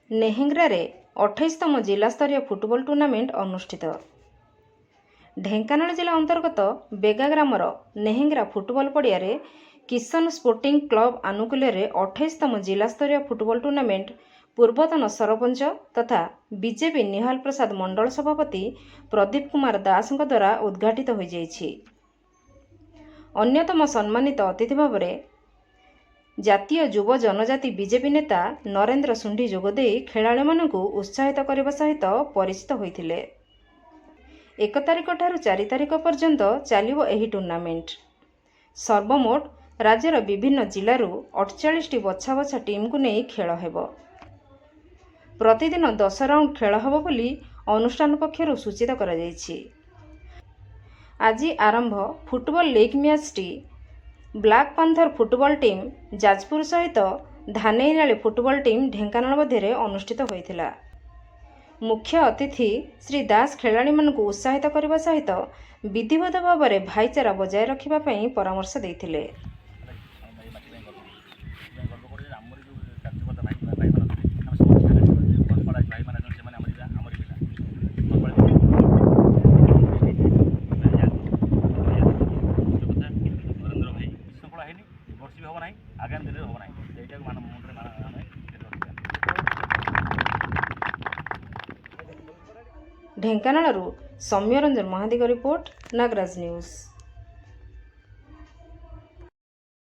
ନେହେଙ୍ଗ୍ରାରେ 28ତମ ଜିଲ୍ଲାସ୍ତରୀୟ football tournament ଅନୁଷ୍ଠିତ। ଢେଙ୍କାନାଳ ଜିଲ୍ଲା ଅନ୍ତର୍ଗତ ବେଗା ଗ୍ରାମର ନେହେଙ୍ଗ୍ରା ଫୁଟବଲ ପଡ଼ିଆରେ କିଶନ ସ୍ପୋର୍ଟିଂ କ୍ଲବ ଆନୁକୂଲ୍ୟରେ 28ତମ ଜିଲ୍ଲାସ୍ତରୀୟ ଫୁଟବଲ ଟୁର୍ଣ୍ଣାମେଣ୍ଟ ପୂର୍ବତନ ସରପଞ୍ଚ ତଥା ବିଜେପି ନିହାଲ ପ୍ରସାଦ ମଣ୍ଡଳ ସଭାପତି ପ୍ରଦୀପ କୁମାର ଦାସଙ୍କ ଦ୍ୱାରା ଉଦ୍ଘାଟିତ ହୋଇଯାଇଛି। ଅନ୍ୟତମ ସମ୍ମାନିତ ଅତିଥି ଭାବରେ ଜାତୀୟ ଯୁବ ଜନଜାତି ବିଜେପି ନେତା ନରେନ୍ଦ୍ର ସୁଣ୍ଡି ଯୋଗଦେଇ ଖେଳାଳିମାନଙ୍କୁ ଉତ୍ସାହିତ କରିବା ସହିତ ପରିଚିତ ହୋଇଥିଲେ। 1 ତାରିଖ ଠାରୁ 4 ତାରିଖ ପର୍ଯ୍ୟନ୍ତ ଚାଲିବ ଏହି ଟୁର୍ଣ୍ଣାମେଣ୍ଟ। ସର୍ବମୋଟ ରାଜ୍ୟର ବିଭିନ୍ନ ଜିଲ୍ଲାରୁ 48ଟି ବଛା ବଛା ଟିମ୍କୁ ନେଇ ଖେଳ ହେବ। ପ୍ରତିଦିନ 10 ରାଉଣ୍ଡ ଖେଳ ହେବ ବୋଲି ଅନୁଷ୍ଠାନ ପକ୍ଷରୁ ସୂଚିତ କରାଯାଇଛି। ଆଜି ଆରମ୍ଭ ଫୁଟବଲ ଲିଗ୍ ମ୍ୟାଚ୍ଟି black panther football team Jajpur ସହିତ ଧାନେଇନାଳି ଫୁଟବଲ ଟିମ୍ ଢେଙ୍କାନାଳ ମଧ୍ୟରେ ଅନୁଷ୍ଠିତ ହୋଇଥିଲା। ମୁଖ୍ୟ ଅତିଥି ଶ୍ରୀ ଦାସ ଖେଳାଳିମାନଙ୍କୁ ଉତ୍ସାହିତ କରିବା ସହିତ ବିଧିବଦ୍ଧ ଭାବରେ ଭାଇଚାରା ବଜାୟ ରଖିବା ପାଇଁ ପରାମର୍ଶ ଦେଇଥିଲେ। ଢେଙ୍କାନାଳରୁ ସୌମ୍ୟରଞ୍ଜନ ମହାନ୍ତିଙ୍କ ରିପୋର୍ଟ, ନାଗରାଜ ନ୍ୟୁଜ୍।